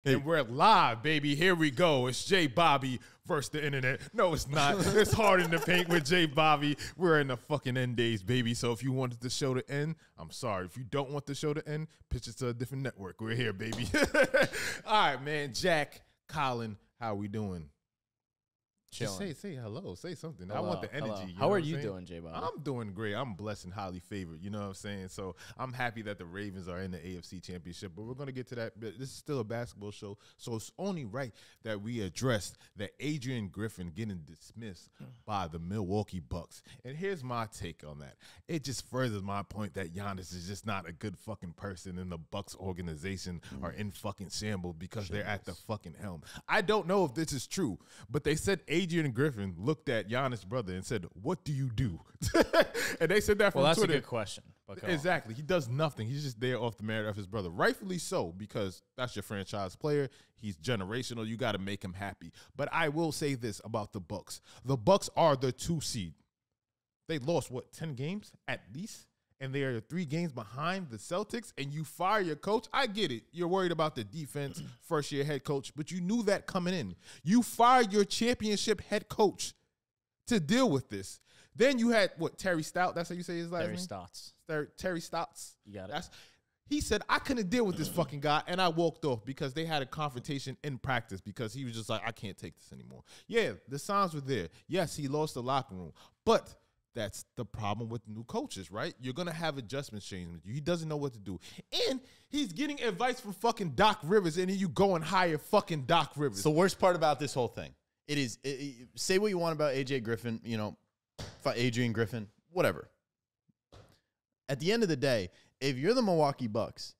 And we're live, baby. Here we go. It's JBobby versus the internet. No, it's not. It's Hard in the Paint with JBobby. We're in the fucking end days, baby. So if you wanted the show to end, I'm sorry. If you don't want the show to end, pitch it to a different network. We're here, baby. All right, man. Jack, Colin, how we doing? Chilling. Just say hello. Say something. Hello, I want the energy. hello. You How know are what you I'm doing, JBobby? I'm doing great. I'm blessed and highly favored. You know what I'm saying? So I'm happy that the Ravens are in the AFC Championship, but we're going to get to that. But this is still a basketball show, so it's only right that we address that Adrian Griffin getting dismissed by the Milwaukee Bucks. And here's my take on that. It just furthers my point that Giannis is just not a good fucking person, and the Bucks organization are in fucking shambles because they're at the fucking helm. I don't know if this is true, but they said Adrian Griffin looked at Giannis' brother and said, "What do you do?" And they said that from Well, that's Twitter. a good question. Exactly. He does nothing. He's just there off the merit of his brother. Rightfully so, because that's your franchise player. He's generational. You got to make him happy. But I will say this about the Bucks. The Bucks are the 2 seed. They lost, 10 games at least? And they are 3 games behind the Celtics, and you fire your coach. I get it. You're worried about the defense, first-year head coach, but you knew that coming in. You fired your championship head coach to deal with this. Then you had, Terry Stout? That's how you say his last name? Stotts. Terry Stotts. You got it. He said, I couldn't deal with this fucking guy, and I walked off because they had a confrontation in practice because he was just like, I can't take this anymore. Yeah, the signs were there. Yes, he lost the locker room, but that's the problem with new coaches, right? You're going to have adjustments change with you. He doesn't know what to do. And he's getting advice from fucking Doc Rivers, and then you go and hire fucking Doc Rivers. It's the worst part about this whole thing. Say what you want about AJ Griffin, Adrian Griffin, whatever. At the end of the day, if you're the Milwaukee Bucks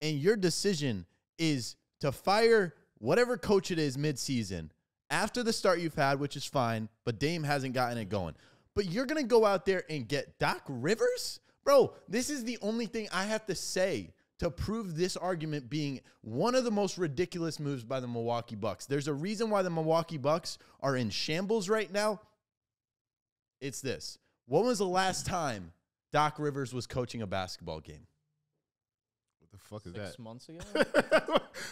and your decision is to fire whatever coach it is midseason after the start you've had, which is fine, but Dame hasn't gotten it going, but you're going to go out there and get Doc Rivers? Bro, this is the only thing I have to say to prove this argument being one of the most ridiculous moves by the Milwaukee Bucks. There's a reason why the Milwaukee Bucks are in shambles right now. It's this. When was the last time Doc Rivers was coaching a basketball game? What the fuck is 6 that? months ago?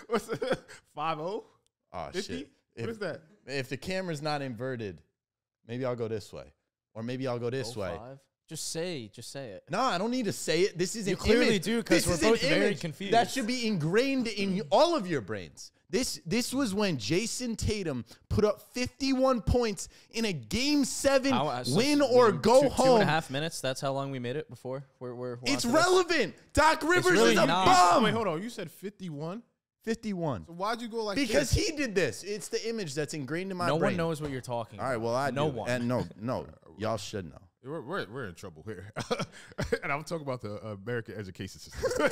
What's it? 5-0? Oh, 50? shit. What is that? If the camera's not inverted, maybe I'll go this way. Or maybe I'll go this way. 05? Just say it. No, I don't need to say it. This is You an clearly image. do, 'cause This we're is an both very image confused. That should be ingrained in all of your brains. This was when Jason Tatum put up 51 points in a Game 7 win or go home. 2.5 minutes. That's how long we made it before. We're It's relevant. Doc Rivers really is a not. bum. Wait, hold on. You said 51? 51. So why'd you go like Because this? he did this. It's the image that's ingrained in my brain. No one knows what you're talking about. All right, well, I No do. one. And no, y'all should know. We're in trouble here. And I'm talking about the American education system.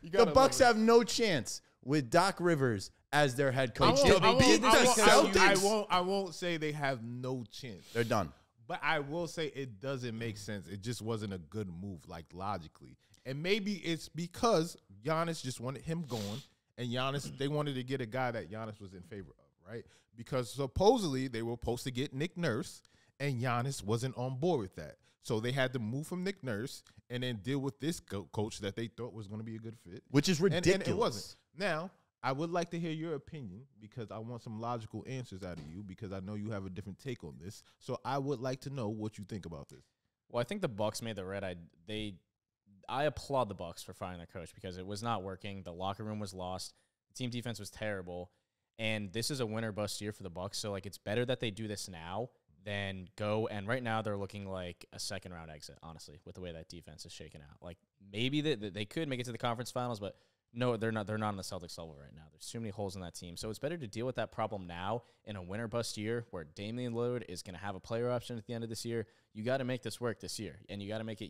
The Bucks have no chance with Doc Rivers as their head coach. I won't say they have no chance. They're done. But I will say it doesn't make sense. It just wasn't a good move, like logically. And maybe it's because Giannis just wanted him going, and they wanted to get a guy that Giannis was in favor of, right? Because supposedly they were supposed to get Nick Nurse, and Giannis wasn't on board with that. So they had to move from Nick Nurse and then deal with this coach that they thought was going to be a good fit. Which is ridiculous. And it wasn't. Now, I would like to hear your opinion because I want some logical answers out of you because I know you have a different take on this. So I would like to know what you think about this. Well, I think the Bucks made the right. I applaud the Bucks for firing their coach because it was not working. The locker room was lost. The team defense was terrible. And this is a win or bust year for the Bucks. So, it's better that they do this now than go. And right now they're looking like a second-round exit, honestly, with the way that defense is shaking out. Maybe they could make it to the conference finals, but no, they're not. They're not on the Celtics level right now. There's too many holes in that team. So it's better to deal with that problem now in a win or bust year where Damian Lillard is going to have a player option at the end of this year. You got to make this work this year, and you got to make it.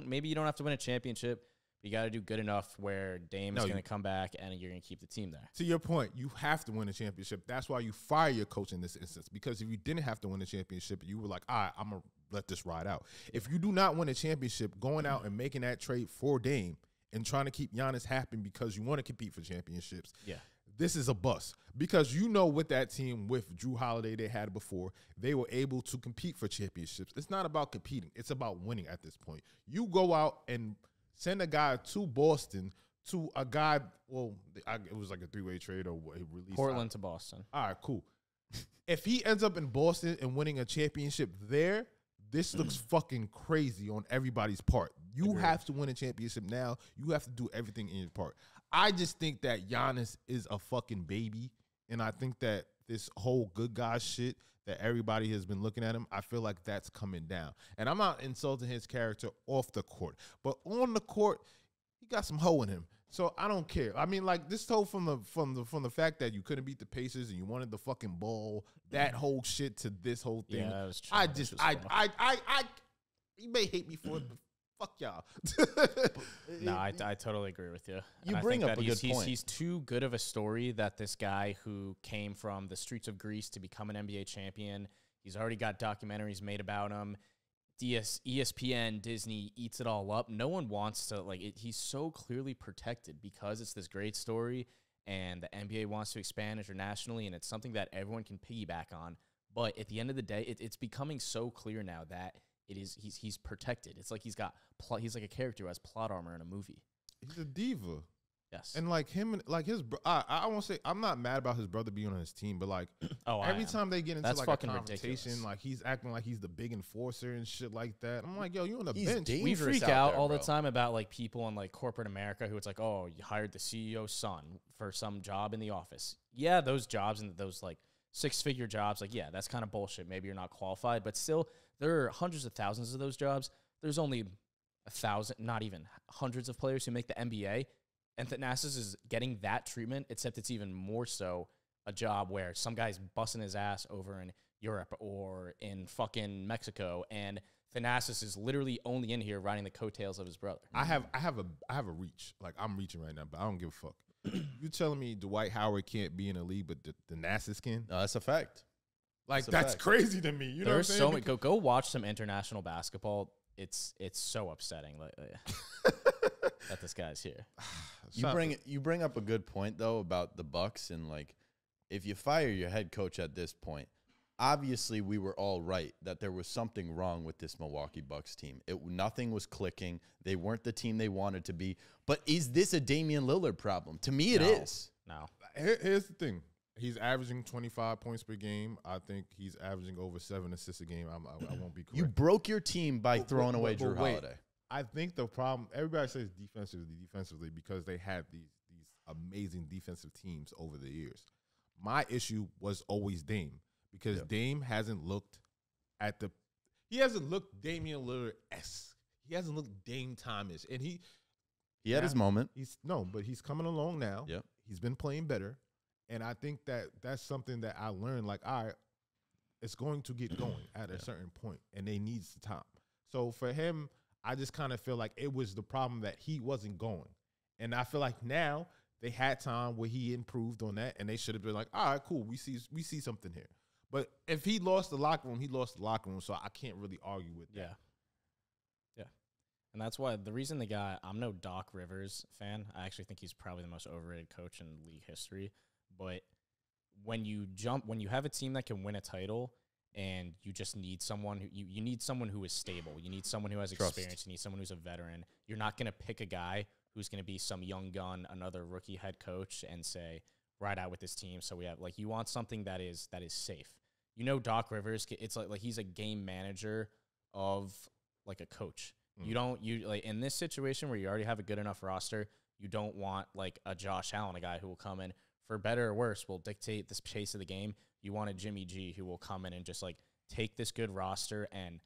Maybe you don't have to win a championship. But you got to do good enough where Dame is going to come back and you're going to keep the team there. To your point, you have to win a championship. That's why you fire your coach in this instance. Because if you didn't have to win a championship, you were like, all right, I'm going to let this ride out. If you do not win a championship, going out and making that trade for Dame and trying to keep Giannis happy because you want to compete for championships, this is a bust. Because with that team, with Drew Holiday they had before, they were able to compete for championships. It's not about competing. It's about winning at this point. You go out and send a guy to Boston to a guy. Well, it was like a 3-way trade or what he released. Portland to Boston. All right, cool. If he ends up in Boston and winning a championship there, this looks fucking crazy on everybody's part. You have to win a championship now. You have to do everything in your part. I just think that Giannis is a fucking baby, and I think that this whole good guy shit that everybody has been looking at him, I feel like that's coming down. And I'm not insulting his character off the court, but on the court, he got some hoe in him. So I don't care. I mean, like this whole from the fact that you couldn't beat the Pacers and you wanted the fucking ball, that whole shit to this whole thing. Yeah, that was true. You may hate me for it, but fuck y'all. No, I totally agree with you. You And bring I think up that a good point. He's too good of a story that this guy who came from the streets of Greece to become an NBA champion, he's already got documentaries made about him. ESPN, Disney eats it all up. No one wants to, like, he's so clearly protected because it's this great story and the NBA wants to expand internationally and it's something that everyone can piggyback on. But at the end of the day, it's becoming so clear now that he's protected. It's like he's like a character who has plot armor in a movie. He's a diva. Yes. And like him, like his, I won't say I'm not mad about his brother being on his team, but like every time they get into That's like a fucking confrontation, ridiculous. like he's acting like he's the big enforcer and shit like that. I'm like, yo, you on the He's bench? dangerous. We freak out out there, all the bro. time about like people in like corporate America who it's like, oh, you hired the CEO's son for some job in the office. Yeah, those jobs and those like 6-figure jobs, like, yeah, that's kind of bullshit. Maybe you're not qualified, but still, there are hundreds of thousands of those jobs. There's only 1,000, not even hundreds of players who make the NBA. And Thanasis is getting that treatment, except it's even more so a job where some guy's busting his ass over in Europe or in fucking Mexico, and Thanasis is literally only in here riding the coattails of his brother. I have a reach. Like I'm reaching right now, but I don't give a fuck. You telling me Dwight Howard can't be in the league, but the Nasus can? No, that's a fact. Like That's a that's fact. crazy to me. You know what I'm There's saying? so many. Go watch some international basketball. It's so upsetting that this guy's here. You bring up a good point though about the Bucks, and like if you fire your head coach at this point, obviously we were all right that there was something wrong with this Milwaukee Bucks team. Nothing was clicking. They weren't the team they wanted to be. But is this a Damian Lillard problem? To me, it is. No. Here's the thing. He's averaging 25 points per game. I think he's averaging over 7 assists a game. I won't be correct. You broke your team by throwing away but Drew wait. Holiday. I think the problem, everybody says defensively, because they had these amazing defensive teams over the years. My issue was always Dame, because Dame hasn't looked he hasn't looked Damian Lillard-esque. He hasn't looked Dame time-ish. And he had his moment. But he's coming along now. Yep. He's been playing better. And I think that's something that I learned, like, all right, it's going to get going at a certain point, and they need some time. So for him, I just kind of feel like it was the problem that he wasn't going. And I feel like now they had time where he improved on that, and they should have been like, all right, cool, we see something here. But if he lost the locker room, he lost the locker room, so I can't really argue with that. Yeah. And that's why the reason I'm no Doc Rivers fan. I actually think he's probably the most overrated coach in league history. But when you have a team that can win a title and you just need someone you need someone who is stable. You need someone who has experience. You need someone who's a veteran. You're not going to pick a guy who's going to be some young gun, another rookie head coach, and say, ride out with this team. So we have, like, you want something that is safe. You know, Doc Rivers, it's like he's a game manager of like a coach. You like in this situation where you already have a good enough roster, you don't want like a Josh Allen, a guy who will come in, for better or worse, will dictate this pace of the game. You want a Jimmy G who will come in and just like take this good roster and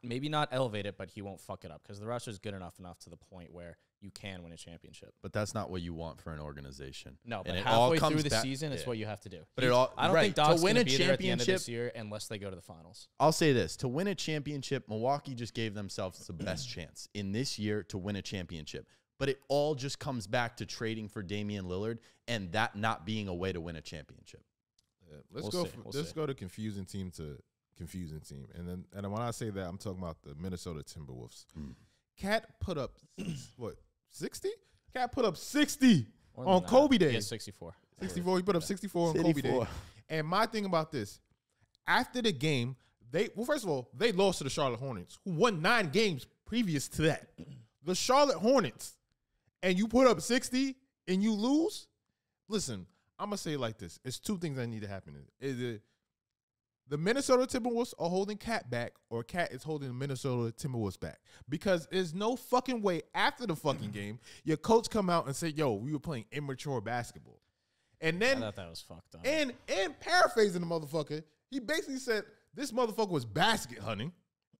maybe not elevate it, but he won't fuck it up, because the roster is good enough to the point where you can win a championship. But that's not what you want for an organization. No, but and it halfway all through the season, it's what you have to do. But I don't think Doc's to win going a to be there at the end of championship this year unless they go to the finals. I'll say this. To win a championship, Milwaukee just gave themselves the best chance in this year to win a championship. But it all just comes back to trading for Damian Lillard and that not being a way to win a championship. Yeah, let's go to confusing team to confusing team. And when I say that, I'm talking about the Minnesota Timberwolves. Cat put up, 60? Cat put up 60 on Kobe Day. He has 64. 64. He put up 64 on Kobe Day. And my thing about this, after the game, first of all, they lost to the Charlotte Hornets, who won 9 games previous to that. The Charlotte Hornets and you put up 60 and you lose, listen, I'm going to say it like this. It's two things that need to happen. Either the Minnesota Timberwolves are holding Cat back, or Cat is holding the Minnesota Timberwolves back. Because there's no fucking way after the fucking game, your coach come out and say, yo, we were playing immature basketball. And then, I thought that was fucked up. and paraphrasing the motherfucker, he basically said this motherfucker was basket hunting,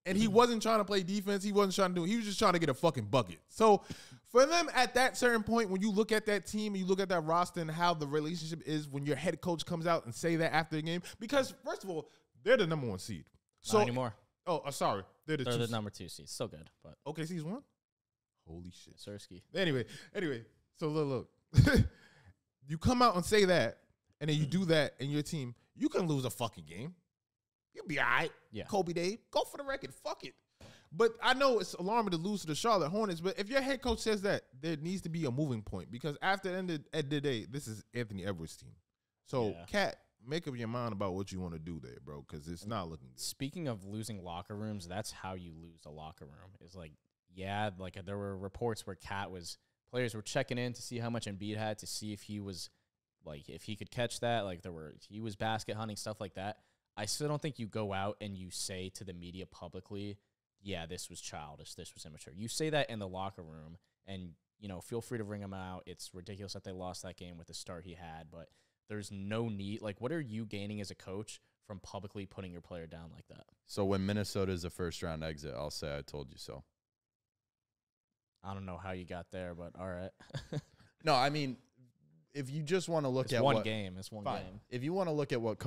and he wasn't trying to play defense. He wasn't trying to do. He was just trying to get a fucking bucket. So for them at that certain point, when you look at that team, and you look at that roster and how the relationship is when your head coach comes out and say that after the game, because first of all, they're the number 1 seed. So Not anymore. Oh, sorry, they're the number 2 seed. Still good, but OKC's 1. Holy shit. Sersky. Anyway, so look. You come out and say that, and then you do that in your team, you can lose a fucking game. You'll be all right. Yeah. Kobe Dave, go for the record. Fuck it. But I know it's alarming to lose to the Charlotte Hornets, but if your head coach says that, there needs to be a moving point, because after the end of the day, this is Anthony Edwards' team. So, Cat, make up your mind about what you want to do there, bro, because it's not looking good. Speaking of losing locker rooms, that's how you lose a locker room. It's like, there were reports where players were checking in to see how much Embiid had, to see if he was, like, if he could catch that. Like, he was basket hunting, stuff like that. I still don't think you go out and you say to the media publicly, yeah, this was childish, this was immature. You say that in the locker room, and, feel free to ring him out. It's ridiculous that they lost that game with the start he had, but there's no need. Like, what are you gaining as a coach from publicly putting your player down like that? So when Minnesota is a first-round exit, I'll say I told you so. I don't know how you got there, but all right. No, I mean, if you just want to look it's at one game, it's one game. If you want to look at what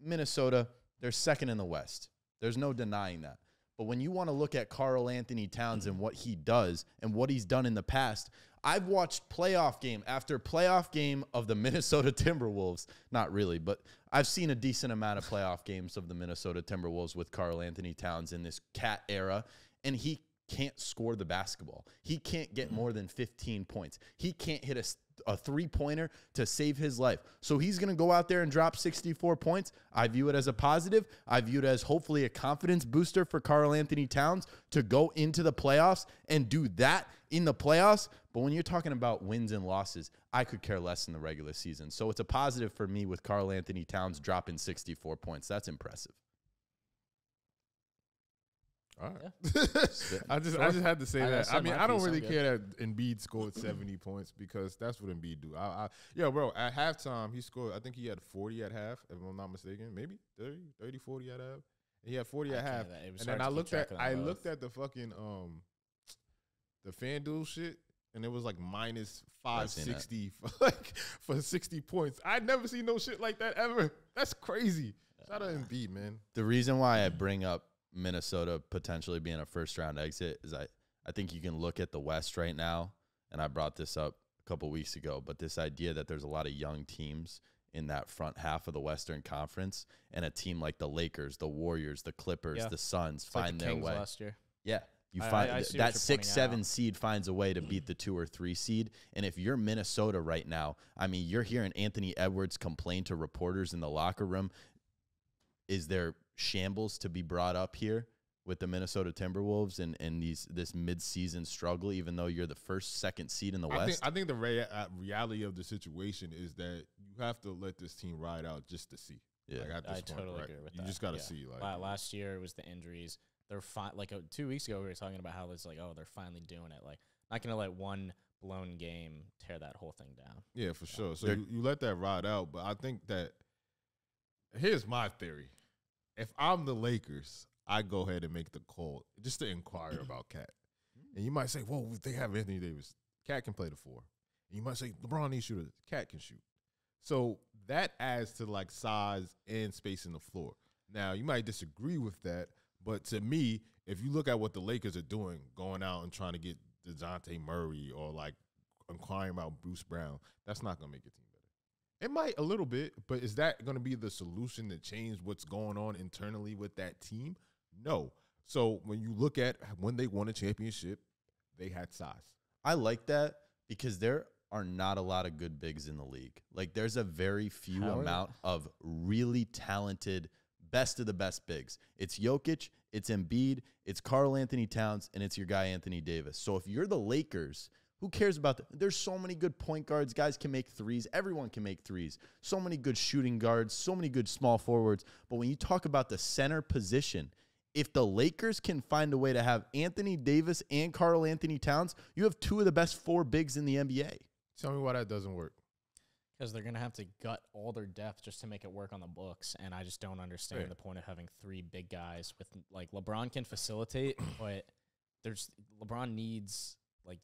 Minnesota, they're second in the West. There's no denying that. But when you want to look at Karl Anthony Towns and what he does and what he's done in the past, I've watched playoff game after playoff game of the Minnesota Timberwolves. Not really, but I've seen a decent amount of playoff games of the Minnesota Timberwolves with Karl Anthony Towns in this Cat era, and he can't score the basketball. He can't get more than 15 points. He can't hit a three-pointer to save his life. So he's going to go out there and drop 64 points. I view it as a positive. I view it as hopefully a confidence booster for Karl Anthony Towns to go into the playoffs and do that in the playoffs. But when you're talking about wins and losses, I could care less in the regular season. So it's a positive for me with Karl Anthony Towns dropping 64 points. That's impressive. All right. Yeah. I just had to say that. I mean, I don't really care that Embiid scored 70 points, because that's what Embiid do. Bro, at halftime, he scored, I think he had 40 at half, if I'm not mistaken. Maybe 30, 40 at half. And he had 40 at half. And then I looked at the fucking the FanDuel shit, and it was like minus 560 for 60 points. I'd never seen no shit like that ever. That's crazy. Shout out Embiid, man. The reason why I bring up Minnesota potentially being a first-round exit is I think you can look at the West right now, and I brought this up a couple weeks ago, but this idea that there's a lot of young teams in that front half of the Western Conference, and a team like the Lakers, the Warriors, the Clippers, the Suns find their way. Last year. Yeah. You find that 6-7 seed finds a way to beat the 2 or 3 seed. And if you're Minnesota right now, I mean, you're hearing Anthony Edwards complain to reporters in the locker room. Is there shambles to be brought up here with the Minnesota Timberwolves and this mid-season struggle, even though you're the second seed in the West? I think the reality of the situation is that you have to let this team ride out just to see. Yeah, like I totally agree with that. You just got to see. Like last year, it was the injuries. They're fine. Like 2 weeks ago, we were talking about how it's like, oh, they're finally doing it. Like, not gonna let one blown game tear that whole thing down. Yeah, for sure. So you let that ride out, but I think that here's my theory. If I'm the Lakers, I go ahead and make the call just to inquire about Cat. And you might say, whoa, they have Anthony Davis. Cat can play the 4. And you might say, LeBron needs shooters. Cat can shoot. So that adds to like size and space in the floor. Now, you might disagree with that, but to me, if you look at what the Lakers are doing, going out and trying to get DeJounte Murray or like inquiring about Bruce Brown, that's not going to make your team better. It might a little bit, but is that going to be the solution to change what's going on internally with that team? No. So when you look at when they won a championship, they had size. I like that because there are not a lot of good bigs in the league. Like, there's a very few amount of really talented, best of the best bigs. It's Jokic, it's Embiid, it's Karl Anthony Towns, and it's your guy Anthony Davis. So if you're the Lakers, Who cares about that? There's so many good point guards. Guys can make threes. Everyone can make threes. So many good shooting guards. So many good small forwards. But when you talk about the center position, if the Lakers can find a way to have Anthony Davis and Karl Anthony Towns, you have 2 of the best 4 bigs in the NBA. Tell me why that doesn't work. Because they're going to have to gut all their depth just to make it work on the books. And I just don't understand the point of having 3 big guys with, like, LeBron can facilitate, but LeBron needs, like,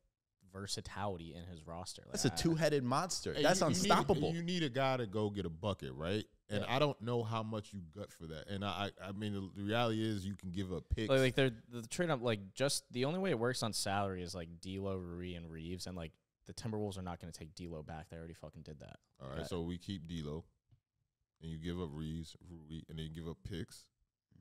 versatility in his roster. Like, That's a 2-headed monster. Hey, That's unstoppable. You need a guy to go get a bucket, right? And I don't know how much you gut for that. And I mean, the reality is you can give up picks. Like they're the trade up, like, just the only way it works on salary is like D'Lo, Rui, and Reeves, and like the Timberwolves are not going to take D'Lo back. They already fucking did that. All right, so we keep D'Lo, and you give up Reeves, Rui, and then you give up picks.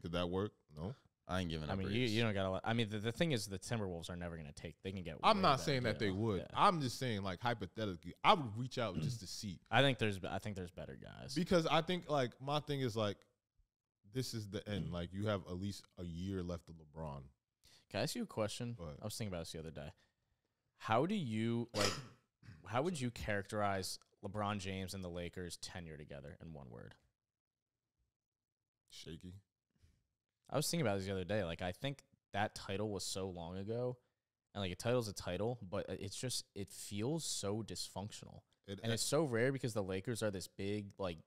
Could that work? No. I ain't giving up. I mean, Reeves. you don't got a lot. I mean, the thing is, the Timberwolves are never going to take. They can get. I'm way not better saying that they deal. would. Yeah. I'm just saying, like, hypothetically, I would reach out just to see. I think there's better guys. Because I think, like, my thing is, like, this is the end. Like, you have at least a year left of LeBron. Can I ask you a question? Go ahead. I was thinking about this the other day. How do you like? How would you characterize LeBron James and the Lakers' tenure together in one word? Shaky. I was thinking about this the other day. Like, I think that title was so long ago, and like a title's a title, but it's just it feels so dysfunctional, and it's so rare because the Lakers are this big like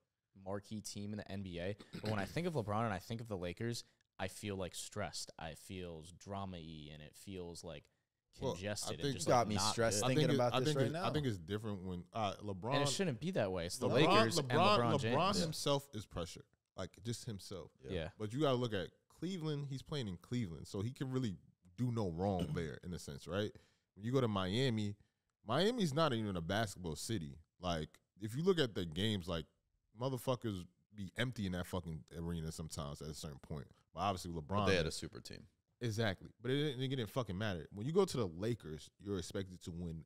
marquee team in the NBA. But when I think of LeBron and I think of the Lakers, I feel like stressed. I feel drama-y, and it feels like congested. Well, and just, got like, me not stressed good. thinking about this right now. I think it's different when LeBron. And it shouldn't be that way. It's the LeBron, Lakers and LeBron James. LeBron himself is pressure, like just himself. Yeah. But you got to look at Cleveland. He's playing in Cleveland, so he can really do no wrong there in a sense, right? When you go to Miami, Miami's not even a basketball city. Like, if you look at the games, like, motherfuckers be empty in that fucking arena sometimes at a certain point. But obviously, LeBron. But they had a super team. Exactly. But it didn't fucking matter. When you go to the Lakers, you're expected to win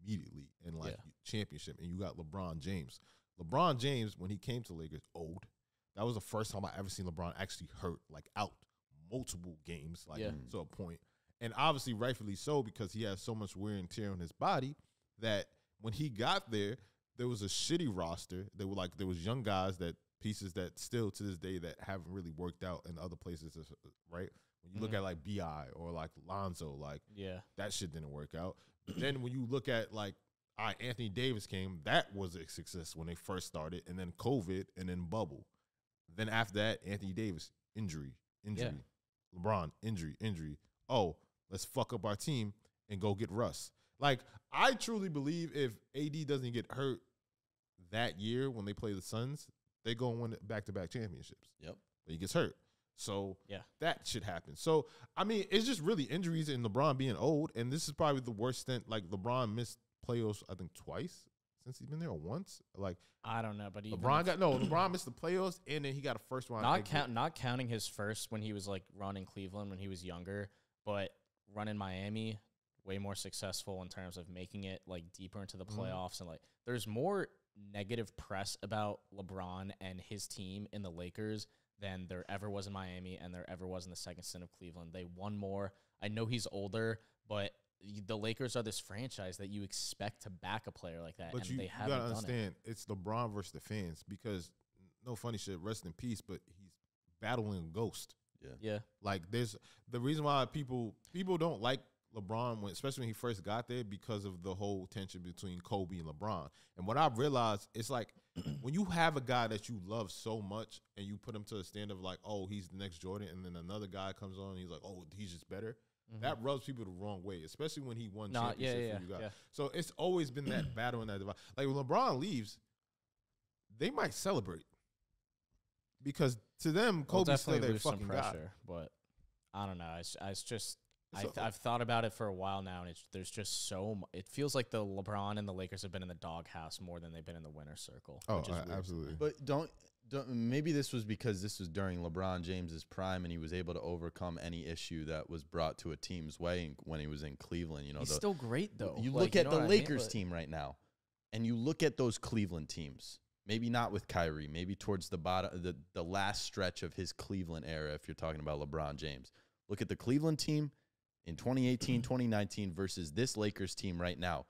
immediately in, like, championship. And you got LeBron James. LeBron James, when he came to the Lakers, old. That was the first time I ever seen LeBron actually hurt, like, out multiple games, like, to a point. And obviously, rightfully so, because he has so much wear and tear on his body that when he got there, there was a shitty roster. There was young guys pieces that still to this day that haven't really worked out in other places, right? When you look at like BI or like Lonzo, like that shit didn't work out. But then when you look at like Anthony Davis came, that was a success when they first started, and then COVID, and then bubble. Then after that, Anthony Davis injury, LeBron injury. Oh, let's fuck up our team and go get Russ. Like, I truly believe if AD doesn't get hurt that year when they play the Suns, they go and win back-to-back championships. Yep. But he gets hurt. So that should happen. So, I mean, it's just really injuries and LeBron being old, and this is probably the worst stint. Like, LeBron missed playoffs, I think, twice since he's been there, or once. Like, I don't know, but LeBron missed the playoffs, and then he got a first-round exit. Not counting his first when he was, like, running Cleveland when he was younger, but running Miami, way more successful in terms of making it, like, deeper into the playoffs. And, like, there's more negative press about LeBron and his team in the Lakers than there ever was in Miami and there ever was in the second stint of Cleveland. They won more. I know he's older, but the Lakers are this franchise that you expect to back a player like that, But and they you haven't gotta done understand, it's LeBron versus the fans, because no funny shit, rest in peace, but he's battling a ghost. Yeah. Like, there's the reason why people don't like LeBron, especially when he first got there, because of the whole tension between Kobe and LeBron. And what I've realized, it's like when you have a guy that you love so much and you put him to a standard of like, oh, he's the next Jordan, and then another guy comes on and he's like, oh, he's just better. That rubs people the wrong way, especially when he won championship for you guys. So it's always been that battle in that divide. Like, when LeBron leaves, they might celebrate, because to them, Kobe's still their fucking guy. But I don't know. It's just I've thought about it for a while now, and there's just so much. It feels like the LeBron and the Lakers have been in the doghouse more than they've been in the winner's circle. Oh, which is weird. absolutely. But don't maybe this was because this was during LeBron James's prime, and he was able to overcome any issue that was brought to a team's way when he was in Cleveland. You know, he's still great though. You look at the Lakers team right now, and you look at those Cleveland teams. Maybe not with Kyrie. Maybe towards the bottom, the last stretch of his Cleveland era. If you're talking about LeBron James, look at the Cleveland team in 2018, 2019 versus this Lakers team right now,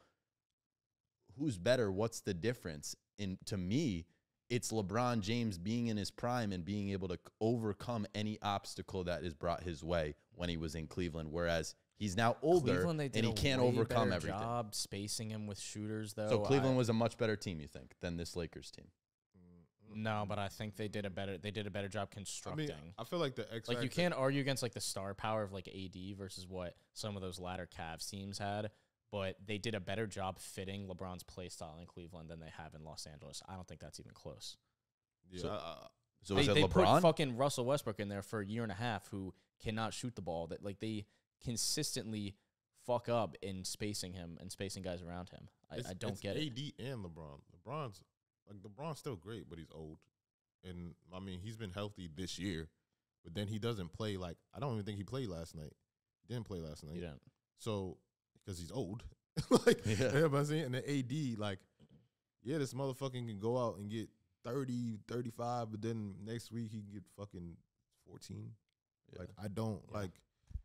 who's better? What's the difference? And to me, it's LeBron James being in his prime and being able to overcome any obstacle that is brought his way when he was in Cleveland, whereas he's now older Cleveland, and he can't overcome everything. Job spacing him with shooters, though. So Cleveland was a much better team, you think, than this Lakers team? No, but I think they did a better job constructing. I feel like the X like you can't argue against like the star power of like AD versus what some of those latter Cavs teams had, but they did a better job fitting LeBron's play style in Cleveland than they have in Los Angeles. I don't think that's even close. Yeah. So is it they LeBron? put fucking Russell Westbrook in there for a year and a half who cannot shoot the ball. That like they consistently fuck up in spacing him and spacing guys around him. I don't get it. AD and LeBron. LeBron's still great, but he's old. And, I mean, he's been healthy this year, but then he doesn't play like – I don't even think he played last night. He didn't play last night. He didn't. So, because he's old. Like, you know what I'm saying? And the AD, like, yeah, this motherfucker can go out and get 30, 35, but then next week he can get fucking 14. Yeah. Like, I don't – like,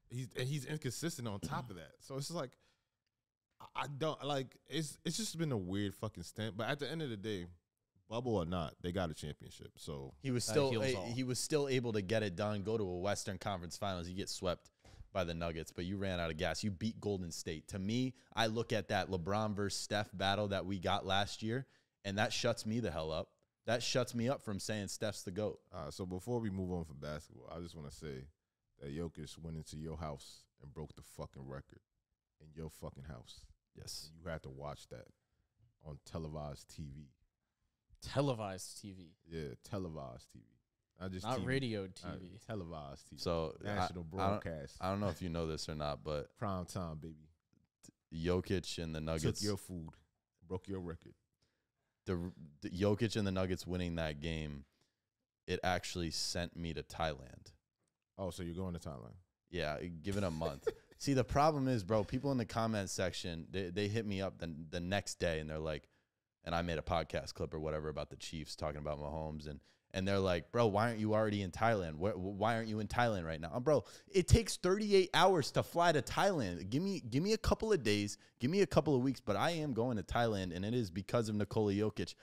he's inconsistent on top of that. So, it's just like – I don't like it's just been a weird fucking stint. But at the end of the day, bubble or not, they got a championship. So he was still able to get it done, go to a Western Conference Finals. You get swept by the Nuggets, but you ran out of gas. You beat Golden State. To me, I look at that LeBron versus Steph battle that we got last year, and that shuts me the hell up. That shuts me up from saying Steph's the GOAT. So before we move on from basketball, I just want to say that Jokic went into your house and broke the fucking record in your fucking house. Yes. You had to watch that on televised TV. Televised TV. Yeah, televised TV. Not TV. radio TV. Televised TV. So national broadcast. I don't know if you know this or not, but prime time, baby. Jokic and the Nuggets took your food, broke your record. The Jokic and the Nuggets winning that game, it actually sent me to Thailand. Oh, so you're going to Thailand? Yeah, give it a month. See, the problem is, bro, people in the comment section, they hit me up the next day, and they're like, and I made a podcast clip or whatever about the Chiefs talking about Mahomes, and they're like, bro, why aren't you already in Thailand? Why aren't you in Thailand right now? Bro, it takes 38 hours to fly to Thailand. Give me a couple of days, give me a couple of weeks, but I am going to Thailand, and it is because of Nikola Jokic.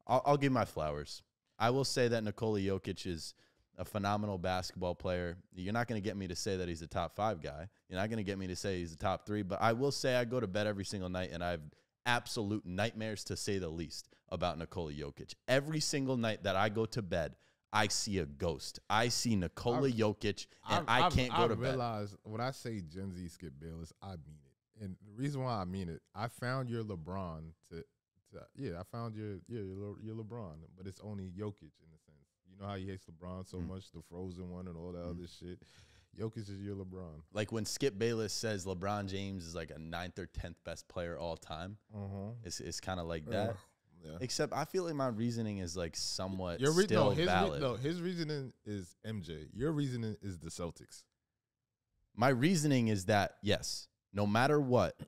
I'll give my flowers. I will say that Nikola Jokic is a phenomenal basketball player. You're not going to get me to say that he's a top 5 guy. You're not going to get me to say he's a top 3, but I will say I go to bed every single night, and I have absolute nightmares, to say the least, about Nikola Jokic. Every single night that I go to bed, I see a ghost. I see Nikola Jokic, and I can't go to bed. I realize when I say Gen Z Skip Bayless, I mean it. And the reason why I mean it, I found your LeBron I found your LeBron, but it's only Jokic in a sense. You know how he hates LeBron so much, the frozen one and all that other shit. Jokic is your LeBron. Like when Skip Bayless says LeBron James is like a 9th or 10th best player all time, it's kind of like that. Yeah. Except I feel like my reasoning is like somewhat still valid. His reasoning is MJ. Your reasoning is the Celtics. My reasoning is that, yes, no matter what,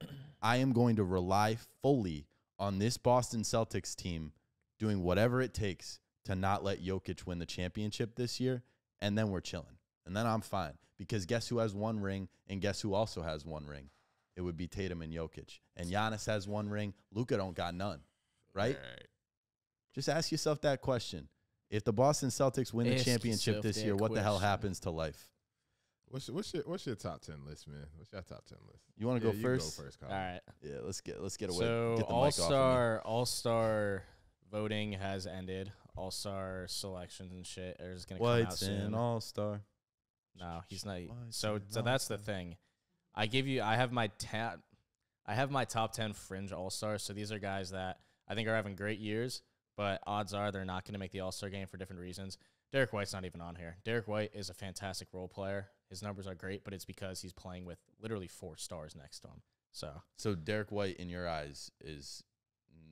I am going to rely fully on this Boston Celtics team doing whatever it takes to not let Jokic win the championship this year, and then we're chilling. And then I'm fine. Because guess who has 1 ring, and guess who also has 1 ring? It would be Tatum and Jokic. And Giannis has 1 ring. Luka don't got none. Right? Just ask yourself that question. If the Boston Celtics win the championship this year, what the hell happens to life? What's your top 10 list, man? What's your top 10 list? You want to go first? Go first, All right. Yeah, let's get away. So get the All-Star voting has ended. All-Star selections and shit are just gonna come out soon. What's an All-Star? No, he's not. So that's the thing. I have my top 10 fringe All-Stars. So these are guys that I think are having great years, but odds are they're not going to make the All-Star game for different reasons. Derrick White's not even on here. Derrick White is a fantastic role player. His numbers are great, but it's because he's playing with literally 4 stars next to him. So Derrick White, in your eyes, is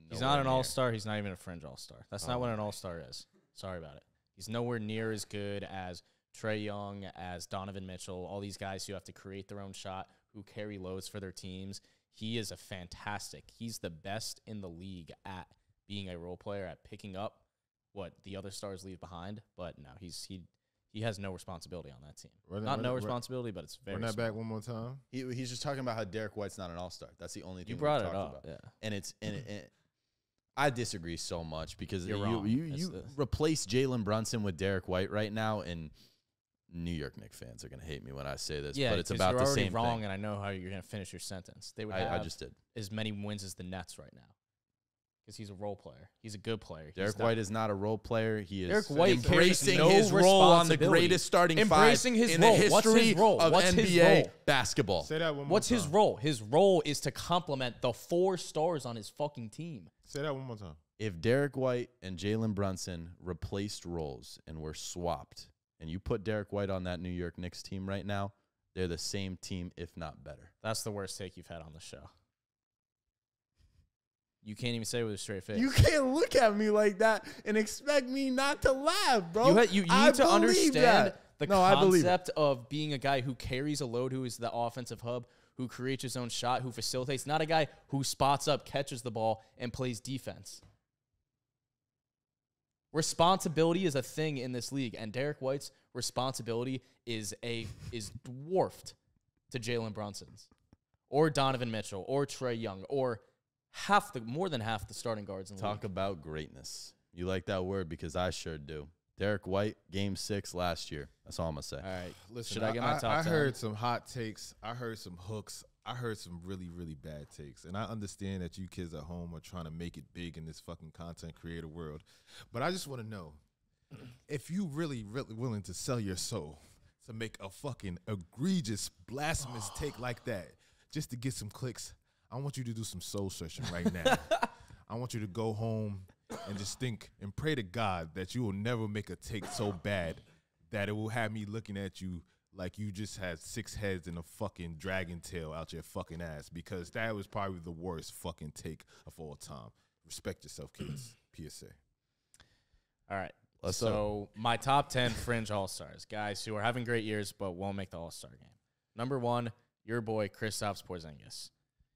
he's not an All-Star. He's not even a fringe All-Star. That's not what an All-Star is. Sorry about it. He's nowhere near as good as Trae Young, as Donovan Mitchell, all these guys who have to create their own shot, who carry loads for their teams. He is he's the best in the league at being a role player, at picking up what the other stars leave behind. But no, he's he has no responsibility on that team. No responsibility, but it's very Run that small. back one more time. He's just talking about how Derrick White's not an all-star. That's the only thing You brought we've it talked up, about. yeah. And it's I disagree so much because You're wrong. you replace Jalen Brunson with Derrick White right now, and New York Knicks fans are gonna hate me when I say this, Yeah, but it's 'cause about you're the already same wrong, thing. and I know how you're gonna finish your sentence. They would I have just did. as many wins as the Nets right now because he's a role player. He's a good player. Derrick White is not a role player. He is Derrick White embracing carries his no role on the responsibility. greatest starting Embracing five his in role. the What's his history role? of What's his NBA role? basketball. Say that one more time. What's his role? His role is to complement the 4 stars on his fucking team. Say that one more time. If Derrick White and Jalen Brunson replaced roles and were swapped, and you put Derrick White on that New York Knicks team right now, they're the same team, if not better. That's the worst take you've had on the show. You can't even say it with a straight face. You can't look at me like that and expect me not to laugh, bro. You need to understand the I believe it. concept of being a guy who carries a load, who is the offensive hub, who creates his own shot, who facilitates, not a guy who spots up, catches the ball, and plays defense. Responsibility is a thing in this league, and Derrick White's responsibility is dwarfed to Jalen Brunson's, or Donovan Mitchell, or Trae Young, or more than half the starting guards in the Talk league. about greatness. You like that word because I sure do. Derrick White, Game 6 last year. That's all I'm going to say. All right. Listen, Should I get my top 10? I heard some hot takes. I heard some hooks. I heard some really, really bad takes. And I understand that you kids at home are trying to make it big in this fucking content creator world. But I just want to know, if you really, really willing to sell your soul to make a fucking egregious, blasphemous take like that just to get some clicks, I want you to do some soul searching right now. I want you to go home and just think and pray to God that you will never make a take so bad that it will have me looking at you like you just had 6 heads and a fucking dragon tail out your fucking ass, because that was probably the worst fucking take of all time. Respect yourself, kids. PSA. All right. Let's My top 10 fringe all-stars, guys who are having great years but won't make the all-star game. Number 1, your boy Kristaps Porzingis.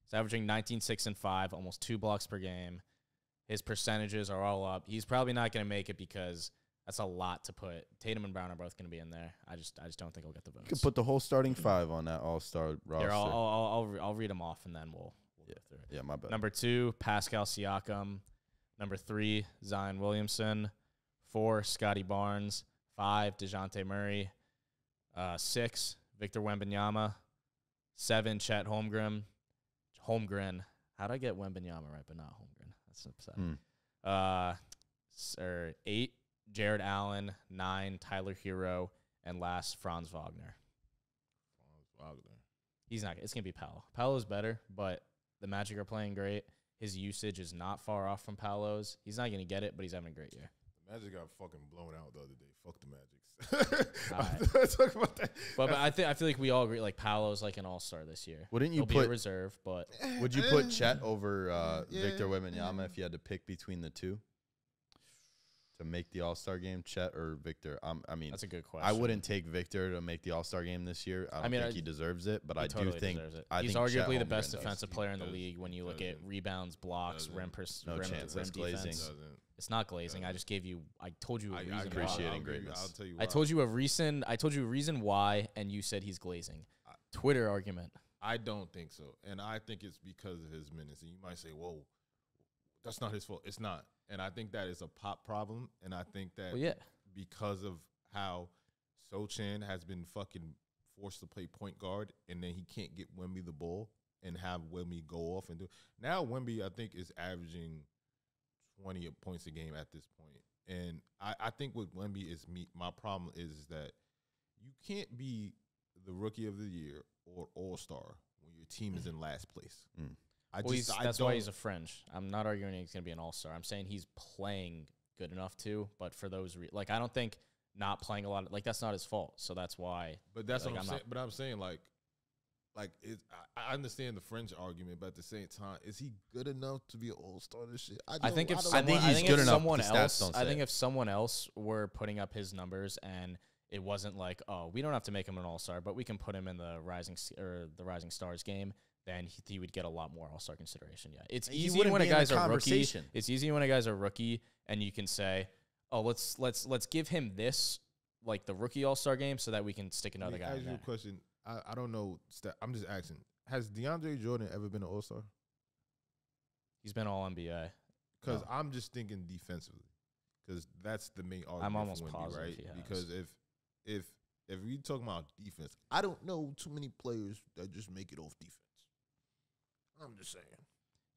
He's averaging 19, 6, and 5, almost 2 blocks per game. His percentages are all up. He's probably not going to make it because that's a lot to put. Tatum and Brown are both going to be in there. I just don't think he'll get the votes. You could put the whole starting 5 on that all-star roster. Here, I'll read them off and then we'll go through it. Yeah, my bad. Number 2, Pascal Siakam. Number 3, Zion Williamson. 4, Scotty Barnes. 5, DeJounte Murray. 6, Victor Wembanyama. 7, Chet Holmgren. How'd I get Wembanyama right, but not Holmgren? That's upset. 8, Jared Allen. 9, Tyler Hero. And last, Franz Wagner. He's not. It's gonna be Paolo. Paolo's better, but the Magic are playing great. His usage is not far off from Paolo's. He's not gonna get it, but he's having a great year. The Magic got fucking blown out the other day. Fuck the Magic. Right. Talk about that. But I feel like we all agree. Like Paolo's like an all-star this year. Wouldn't you He'll be put a reserve? But Would you put Chet over Victor Wembanyama if you had to pick between the two to make the All-Star game? Chet or Victor? I mean, that's a good question. I wouldn't take Victor to make the All-Star game this year. I don't think he deserves it, but I totally do think deserves it. I He's think Chet arguably the Holmgren best does. defensive player in the league when you look at rebounds, blocks, rim No chance. That's glazing. defense. It's not glazing. I just gave you. I told you a reason. I appreciate why. it. Greatness. I'll tell you why. I told you a reason. I told you a reason why, and you said he's glazing. Twitter argument. I don't think so. And I think it's because of his minutes. And you might say, whoa, that's not his fault. It's not. And I think that is a pop problem. And I think that because of how Sochan has been fucking forced to play point guard, and then he can't get Wemby the ball and have Wemby go off and do. Now Wemby, I think, is averaging 20 points a game at this point. And I think with Wemby is my problem is that you can't be the rookie of the year or all-star when your team is in last place. That's why he's a fringe. I'm not arguing he's going to be an all-star. I'm saying he's playing good enough to, but for those I don't think not playing a lot that's not his fault. So that's why. But that's what I'm saying. But I'm saying I understand the fringe argument, but at the same time, is he good enough to be an all-star this shit? I think he's good enough. I think if someone else were putting up his numbers and it wasn't like, oh, we don't have to make him an all-star, but we can put him in the Rising Stars game, then he would get a lot more all-star consideration. Yeah, it's easy when a guy's a rookie. It's easy when a guy's a rookie, and you can say, oh, let's give him this like the rookie All-Star game so that we can stick another guy Ask in you there. a question. I don't know. I'm just asking. Has DeAndre Jordan ever been an All-Star? He's been all NBA. Because I'm just thinking defensively. Because that's the main argument. I'm almost for Wemby, positive right? he has. Because if we talking about defense, I don't know too many players that just make it off defense. I'm just saying.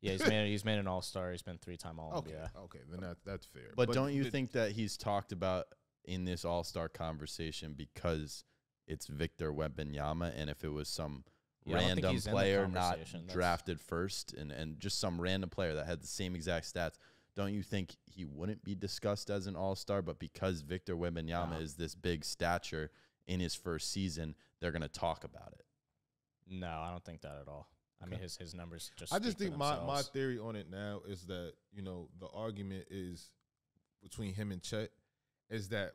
Yeah, he's made an All-Star. He's been 3-time All-NBA. Okay, then that's fair. But don't you think that he's talked about in this All-Star conversation because it's Victor Wembanyama, and if it was some random player not drafted first and just some random player that had the same exact stats, don't you think he wouldn't be discussed as an All-Star? But because Victor Wembanyama is this big stature in his first season, they're going to talk about it. No, I don't think that at all. I mean, his numbers just. I just think my theory on it now is that, you know, the argument is between him and Chet is that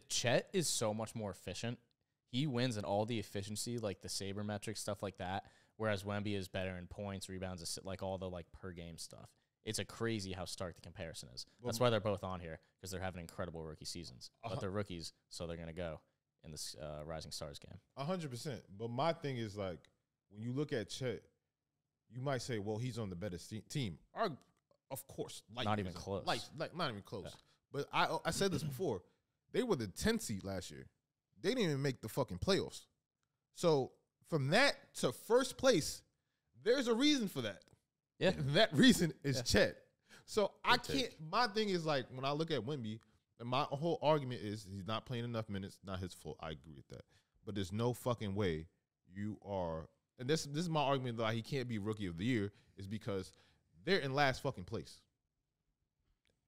Chet is so much more efficient. He wins in all the efficiency, like the sabermetric stuff like that, whereas Wemby is better in points, rebounds, like all the like per game stuff. It's a crazy how stark the comparison is. That's why they're both on here, because they're having incredible rookie seasons. But they're rookies, so they're going to go in this Rising Stars game. 100%. But my thing is, like, when you look at Chet, you might say, well, he's on the better team. Of course. Not even close. Not even close. Yeah. But I said this before. They were the 10th seed last year. They didn't even make the fucking playoffs. So from that to first place, there's a reason for that. Yeah. And that reason is Chet. So I can't. My thing is, like, when I look at Wemby, and my whole argument is he's not playing enough minutes. Not his fault. I agree with that. But there's no fucking way you are. And this is my argument that he can't be Rookie of the Year is because they're in last fucking place.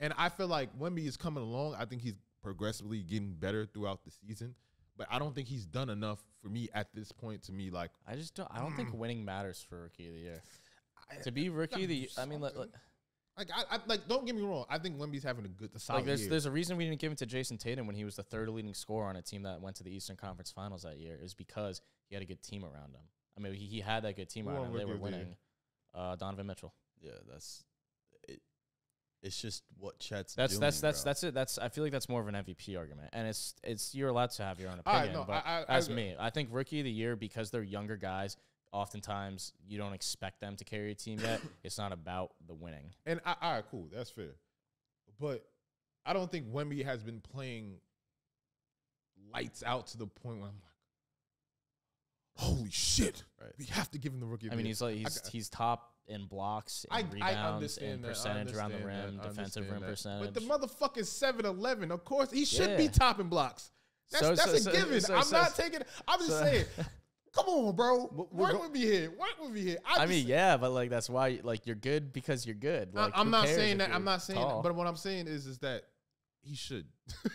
And I feel like Wemby is coming along. I think he's progressively getting better throughout the season. But I don't think he's done enough for me at this point to me, like. I don't think winning matters for Rookie of the Year. To be Rookie of the Year, I mean, like, don't get me wrong. I think Wemby's having a solid year. There's a reason we didn't give it to Jason Tatum when he was the third leading scorer on a team that went to the Eastern Conference Finals that year. It was because he had a good team around him. I mean, he had that good team around him. They were winning. Donovan Mitchell. Yeah, that's it. It's just what Chet's doing. That's it. I feel like that's more of an MVP argument, and it's you're allowed to have your own opinion. I think Rookie of the Year, because they're younger guys. Oftentimes, you don't expect them to carry a team yet. It's not about the winning. And all right, cool, that's fair. But I don't think Wemby has been playing lights out to the point where I'm like, holy shit, we have to give him the Rookie of the Year. I mean, he's top in blocks, and rebounds, and percentage around the rim, defensive rim percentage. But the motherfucking 7-11, of course, he should be top in blocks. That's a given. I'm not taking. I'm just saying. Come on, bro. Work with me here. I mean, yeah, but like that's why like you're good because you're good. Like, I'm not saying that. I'm not saying that. But what I'm saying is that he should.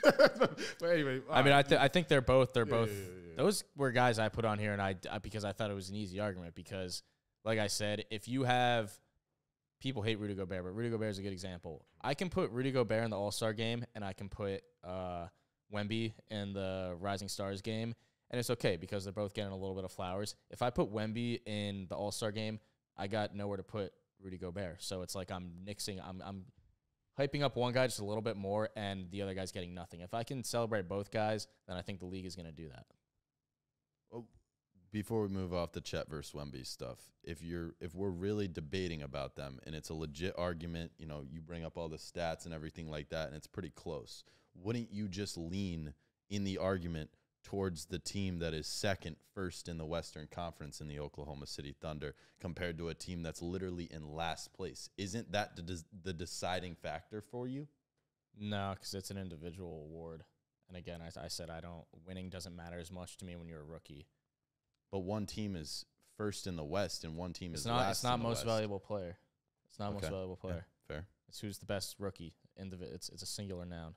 But anyway, I mean, I think they're both. Those were guys I put on here, and I because I thought it was an easy argument. Because, like I said, if you have people hate Rudy Gobert, but Rudy Gobert is a good example. I can put Rudy Gobert in the All-Star game, and I can put Wemby in the Rising Stars game. And it's okay because they're both getting a little bit of flowers. If I put Wemby in the All-Star game, I got nowhere to put Rudy Gobert. So it's like I'm hyping up one guy just a little bit more and the other guy's getting nothing. If I can celebrate both guys, then I think the league is going to do that. Well, before we move off the Chet versus Wemby stuff, if we're really debating about them and it's a legit argument, you know, you bring up all the stats and everything like that and it's pretty close, wouldn't you just lean in the argument towards the team that is first in the Western Conference in the Oklahoma City Thunder compared to a team that's literally in last place? Isn't that the deciding factor for you? No, because it's an individual award. And again, I said winning doesn't matter as much to me when you're a rookie. But one team is first in the West and one team is last in the West. It's not most valuable player. It's not most valuable player. Yeah, fair. It's who's the best rookie. It's a singular noun.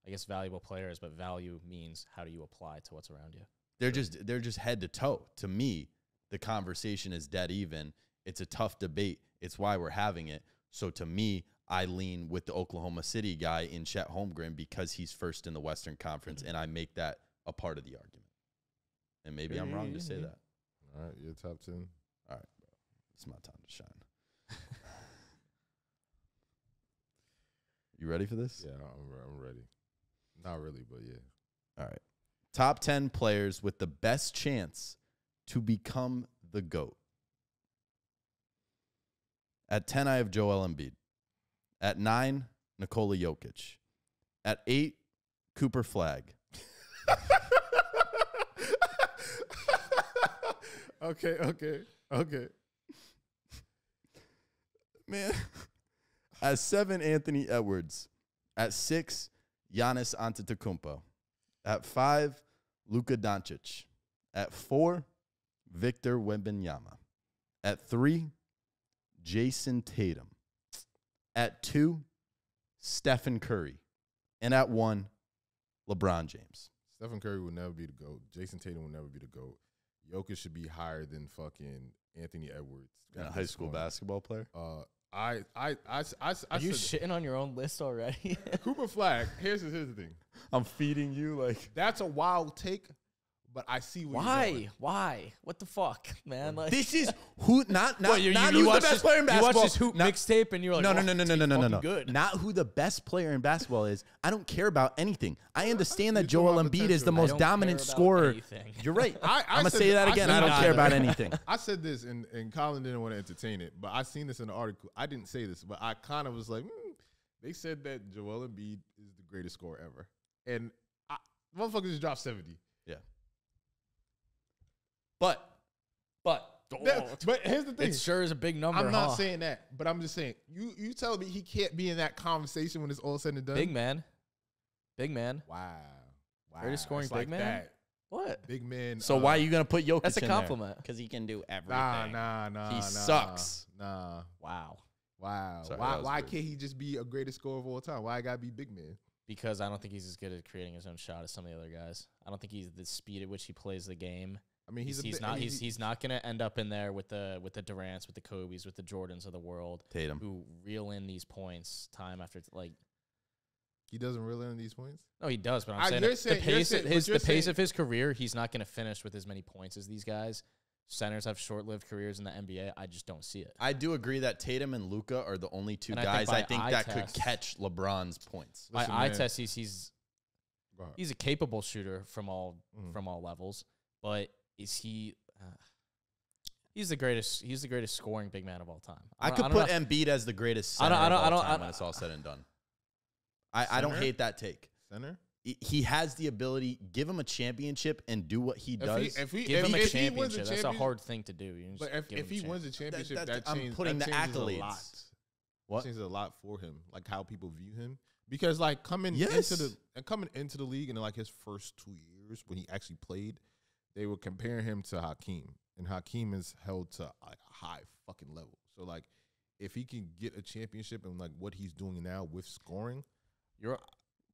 I guess valuable players, but value means how do you apply to what's around you? They're just head to toe. To me, the conversation is dead even. It's a tough debate. It's why we're having it. So to me, I lean with the Oklahoma City guy in Chet Holmgren because he's first in the Western Conference, and I make that a part of the argument. And maybe I'm wrong to say that. All right, you're top 10. All right, bro. It's my time to shine. You ready for this? Yeah, I'm ready. Not really, but yeah. All right. Top 10 players with the best chance to become the GOAT. At 10, I have Joel Embiid. At 9, Nikola Jokic. At 8, Cooper Flagg. Okay. Man. At 7, Anthony Edwards. At 6, Giannis Antetokounmpo. At 5, Luka Doncic. At 4, Victor Wembanyama. At 3, Jason Tatum. At 2, Stephen Curry. And at 1, LeBron James. Stephen Curry will never be the GOAT. Jason Tatum will never be the GOAT. Jokic should be higher than fucking Anthony Edwards. And a high school basketball player? I Are you shitting on your own list already? Cooper Flagg. Here's the thing. I'm feeding you like. That's a wild take, but I see what you're doing. Why? What the fuck, man? Like, This is who not What, you not you who's the watched best this- player in basketball. You watched this hoop Not- mixtape and you're like, No. Good. Not who the best player in basketball is. I don't care about anything. I understand that You're talking Joel about Embiid is the potential. most I don't dominant care about scorer. anything. You're right. I I'm gonna said say that I again. said I don't that. care about anything. I said this, and Colin didn't want to entertain it, but I seen this in the article. I didn't say this, but I kind of was like, they said that Joel Embiid is the greatest scorer ever. And motherfuckers just dropped 70. Yeah. But But here's the thing. It sure is a big number. I'm not huh? saying that, but I'm just saying, you telling me he can't be in that conversation when it's all said and done? Big man. Wow. Greatest scoring It's big man? that. What? Big man. so why are you gonna put Jokic That's a in there? compliment. Because he can do everything. Nah. He sucks. Nah. Wow. Wow. Sorry, that was why weird. can't he just be a greatest scorer of all time? Why I gotta be big man? Because I don't think he's as good at creating his own shot as some of the other guys. I don't think he's the speed at which he plays the game. I mean, He's not going to end up in there with the Durants, with the Kobes, with the Jordans of the world Tatum. who reel in these points time after he doesn't reel in these points. No, he does, but you're I'm saying saying- the you're pace saying- his what you're the pace saying- of his career, he's not going to finish with as many points as these guys. Centers have short-lived careers in the NBA. I just don't see it. I do agree that Tatum and Luka are the only two And guys I I think think by that eye could test- catch LeBron's points. By Listen, eye man. test, he's Go ahead. a capable shooter from all Mhm. levels, but is he? He's the greatest scoring big man of all time. I don't- could don't put know. Embiid as the greatest I center don't- of all I don't- time I when don't- it's all said and done. I don't Center? hate that take. Center. He has the ability. Give him a championship and do what he does. If he Give him a wins the championship. That's a championship- hard thing to do. You just But give if him he a wins the championship, That- that I'm changes. putting that the changes accolades. A lot. What? Changes a lot for him, like how people view him. Because like coming Yes. into the league in like his first 2 years when he actually played, they were comparing him to Hakeem, and Hakeem is held to like a high fucking level. So like, if he can get a championship and like what he's doing now with scoring,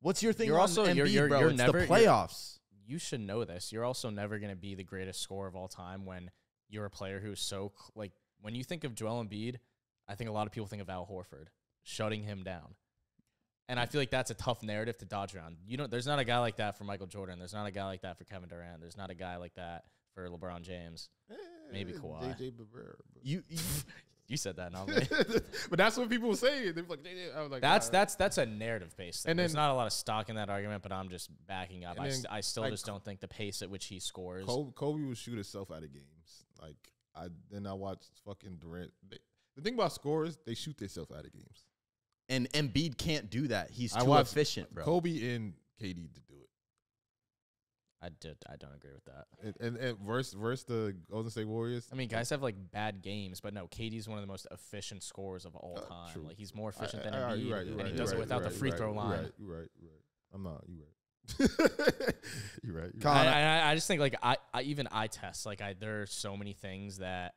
What's your thing? You're on also- Embiid, you're bro? you're It's never- the you're- playoffs. You should know this. You're also never going to be the greatest scorer of all time when you're a player who's so like when you think of Joel Embiid, I think a lot of people think of Al Horford shutting him down. And I feel like that's a tough narrative to dodge around. There's not a guy like that for Michael Jordan. There's not a guy like that for Kevin Durant. There's not a guy like that for LeBron James. Maybe Kawhi. JJ Bavera. You You said that, not me. But that's what people say. They're like, I was like, That's a narrative based thing. And There's then- not a lot of stock in that argument, but I'm just backing up. And then, I still like, just don't think the pace at which he scores. Kobe would shoot himself out of games. Like I watched fucking Durant. The thing about scorers, they shoot themselves out of games. and Embiid can't do that. He's I too watched efficient, bro. Kobe and KD to do it. I don't agree with that. And versus the Golden State Warriors. I mean, guys have like bad games, but no, KD's one of the most efficient scorers of all time. true. Like he's more efficient than You're Embiid, right, and he does it without the free throw line. You're right. I'm not. You're right. You're right. Colin, I just think like I even eye test like there are so many things that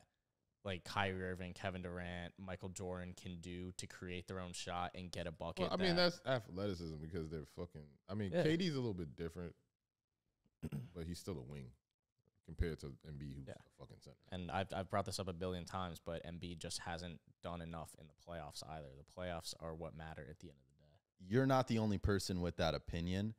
like Kyrie Irving, Kevin Durant, Michael Jordan can do to create their own shot and get a bucket. Well, I mean, that's athleticism because they're fucking. I mean, Yeah. KD's a little bit different, but he's still a wing compared to Embiid, who's Yeah. a fucking center. and I've brought this up a billion times, but Embiid just hasn't done enough in the playoffs either. The playoffs are what matter at the end of the day. you're not the only person with that opinion.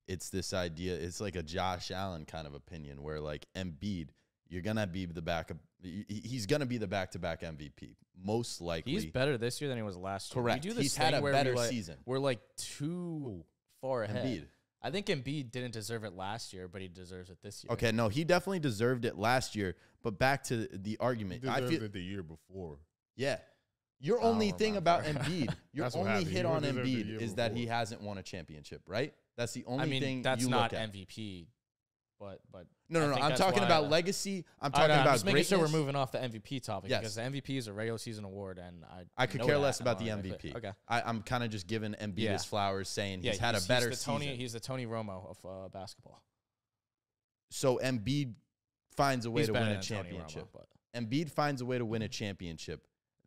It's this idea. It's like a Josh Allen kind of opinion where like Embiid, you're gonna be the backup. He's gonna be the back-to-back MVP, most likely. He's better this year than he was last year. Correct. We do this He's had thing a where better we, like, season. We're like too far ahead. Embiid. I think Embiid didn't deserve it last year, but he deserves it this year. Okay, no, he definitely deserved it last year. But back to the argument, He deserved it the year before. yeah. Your I don't only thing about remember. Embiid, your That's what only happened. hit He on deserved it the Embiid year is that he before. hasn't won a championship, right? That's the only I mean, thing that's you not look at. MVP, but No, I no, think I'm that's talking why- about legacy. I'm I talking know, I'm about just making sure we're greatness. moving off the MVP topic Yes. because the MVP is a regular season award, and I could know care that, less and about the all that, MVP. but- Okay. I'm kind of just giving Embiid Yeah. his flowers, saying Yeah, he's had a better the season. He's the Tony Romo of basketball. So Embiid finds a way He's to better win a than Tony championship. Romo, but Embiid finds a way to win a championship.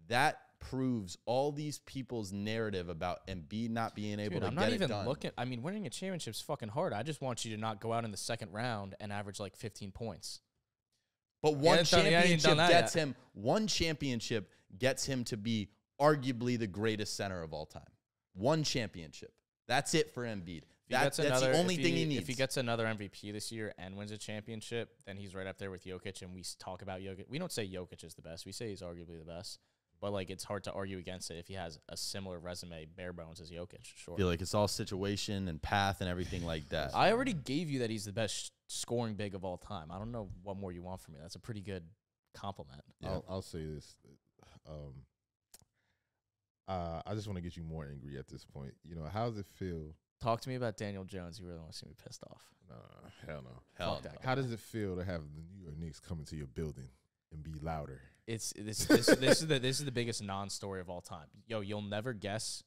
That proves all these people's narrative about Embiid not being able dude, to I'm get not it even done. looking. I mean, winning a championship is fucking hard. I just want you to not go out in the second round and average like 15 points. But one hasn't done- he hasn't championship done that gets yet. him. One championship gets him to be arguably the greatest center of all time. One championship. That's it for Embiid. That's the only thing he needs. If he gets another MVP this year and wins a championship, then he's right up there with Jokic. And we talk about Jokic. We don't say Jokic is the best. We say he's arguably the best. But like, it's hard to argue against it if he has a similar resume, bare bones, as Jokic. Sure. I feel like it's all situation and path and everything like that. I already gave you that he's the best scoring big of all time. I don't know what more you want from me. That's a pretty good compliment. Yeah. I'll say this. I just want to get you more angry at this point. You know, how does it feel? Talk to me about Daniel Jones. You really want to see me pissed off. Nah, hell no. Hell Fuck that no. guy. How does it feel to have the New York Knicks come into your building and be louder? This is the biggest non-story of all time. Yo, you'll never guess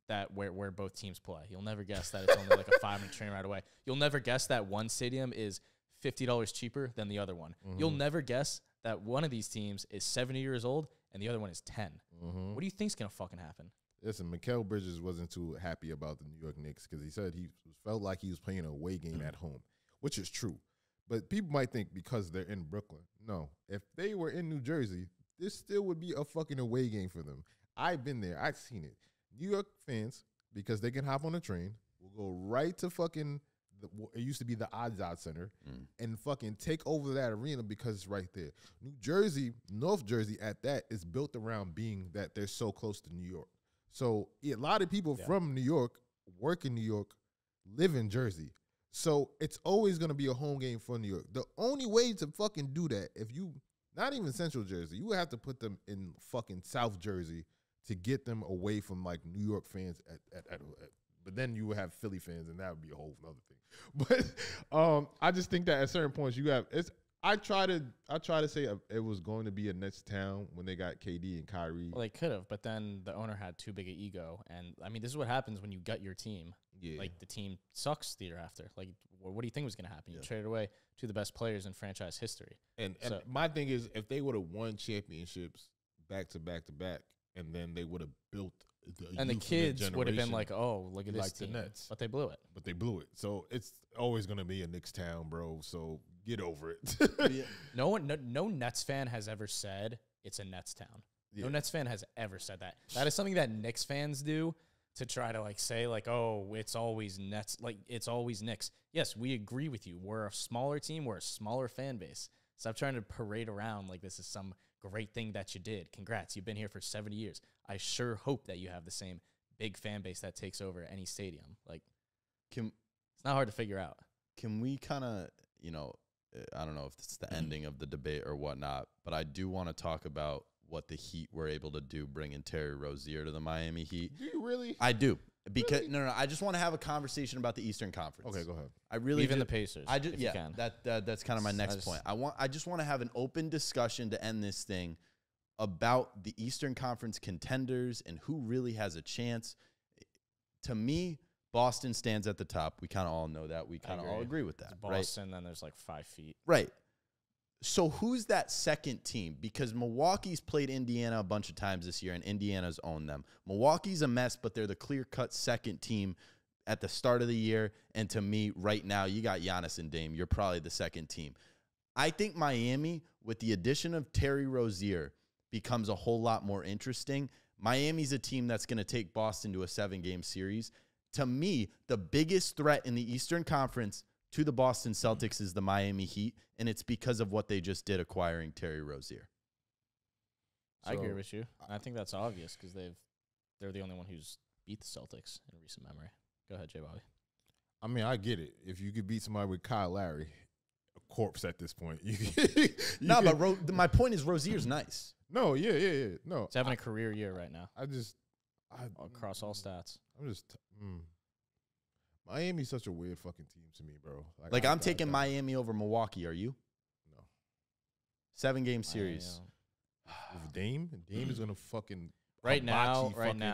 that where both teams play. You'll never guess that it's only like a 5-minute train ride away. You'll never guess that one stadium is $50 cheaper than the other one. Mm-hmm. You'll never guess that one of these teams is 70 years old and the other one is 10. Mm-hmm. What do you think's gonna fucking happen? Listen, Mikal Bridges wasn't too happy about the New York Knicks because he said he felt like he was playing an away game at home, which is true. But people might think because they're in Brooklyn. No, if they were in New Jersey, this still would be a fucking away game for them. I've been there. I've seen it. New York fans, because they can hop on a train, will go right to fucking, it used to be the Odds Center, and fucking take over that arena because it's right there. New Jersey, North Jersey at that, is built around being that they're so close to New York. So a lot of people from New York work in New York, live in Jersey. So it's always going to be a home game for New York. The only way to fucking do that, if you, not even Central Jersey, you would have to put them in fucking South Jersey to get them away from like New York fans. But then you would have Philly fans, and that would be a whole other thing. But I just think that at certain points you have it's. I try to say it was going to be a Nets town when they got KD and Kyrie. Well, they could have, but then the owner had too big an ego. And I mean, this is what happens when you gut your team. Yeah. Like the team sucks the year after. Like, what do you think was going to happen? You traded away two of the best players in franchise history. And So- my thing is, if they would have won championships back to back to back, and then they would have built And the youth of kids would have been generation, like, "Oh, look at this like the team," Nets. but they blew it. but they blew it. So it's always gonna be a Knicks town, bro. So get over it. No Nets fan has ever said it's a Nets town. No Yeah. Nets fan has ever said that. That is something that Knicks fans do to try to like say like, "Oh, it's always Nets." Like it's always Knicks. Yes, we agree with you. We're a smaller team. We're a smaller fan base. Stop trying to parade around like this is some great thing that you did. Congrats, you've been here for 70 years. I sure hope that you have the same big fan base that takes over any stadium. Like, Can it's not hard to figure out. can we kind of, I don't know if it's the ending of the debate or whatnot, but I do want to talk about what the Heat were able to do bringing Terry Rozier to the Miami Heat. Do you really? I do. Because Really? no, I just want to have a conversation about the Eastern Conference. Okay, go ahead. I really Even ju- the Pacers, I just if you yeah, can. that's kind of my next point. I just want to have an open discussion to end this thing about the Eastern Conference contenders and who really has a chance. To me, Boston stands at the top. We kind of all know that. We kind of all agree with that, It's right? Boston, then there's like 5 feet. Right. So who's that second team? Because Milwaukee's played Indiana a bunch of times this year, and Indiana's owned them. Milwaukee's a mess, but they're the clear-cut second team at the start of the year. And to me, right now, you got Giannis and Dame. You're probably the second team. I think Miami, with the addition of Terry Rozier, becomes a whole lot more interesting. Miami's a team that's going to take Boston to a 7-game series. To me, the biggest threat in the Eastern Conference to the Boston Celtics is the Miami Heat, and it's because of what they just did acquiring Terry Rozier. I agree So, with you. And I think that's obvious because they're the only one who's beat the Celtics in recent memory. Go ahead, JBobby. I mean, I get it. If you could beat somebody with Kyle Lowry, a corpse at this point. But my point is Rozier's nice. No, yeah. No, He's having a career year right now I across all stats. Miami's such a weird fucking team to me, bro. Like I'm taking Miami over Milwaukee. Are you? No. 7-game series. With Dame is gonna fucking Right now,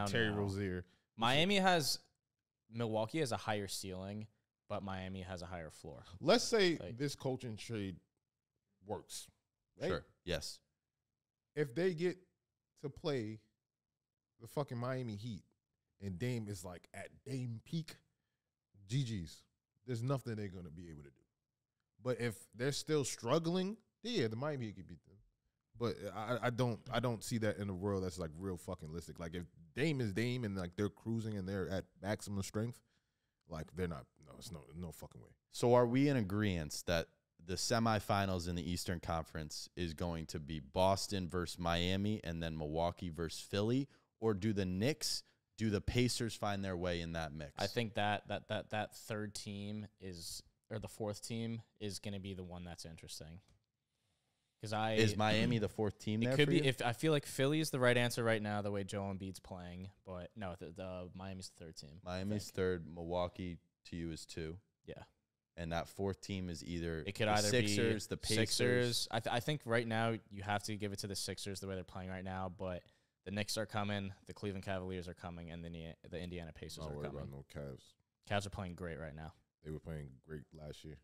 Terry no. Rozier. Milwaukee has a higher ceiling, but Miami has a higher floor. Let's say this coaching trade works. Right? Sure. Yes. If they get to play the fucking Miami Heat and Dame is like at Dame peak, GG's. There's nothing they're gonna be able to do. But if they're still struggling, yeah, the Miami Heat could beat them. But I don't see that in a world that's like real fucking realistic. Like if Dame is Dame and like they're cruising and they're at maximum strength, like they're not. No, it's no fucking way. So are we in agreement that the semifinals in the Eastern Conference is going to be Boston versus Miami and then Milwaukee versus Philly, or do the Pacers find their way in that mix? I think that third team or the fourth team is going to be the one that's interesting. Is Miami the fourth team there? It could be. If I feel like Philly is the right answer right now, the way Joel Embiid's playing, but no, the Miami's the third team. Miami's third, Milwaukee to you is 2. Yeah, and that fourth team is either Sixers, the Pacers. Sixers. I think right now you have to give it to the Sixers the way they're playing right now, but the Knicks are coming, the Cleveland Cavaliers are coming, and the Indiana Pacers are coming. About no Cavs. Cavs are playing great right now. They were playing great last year.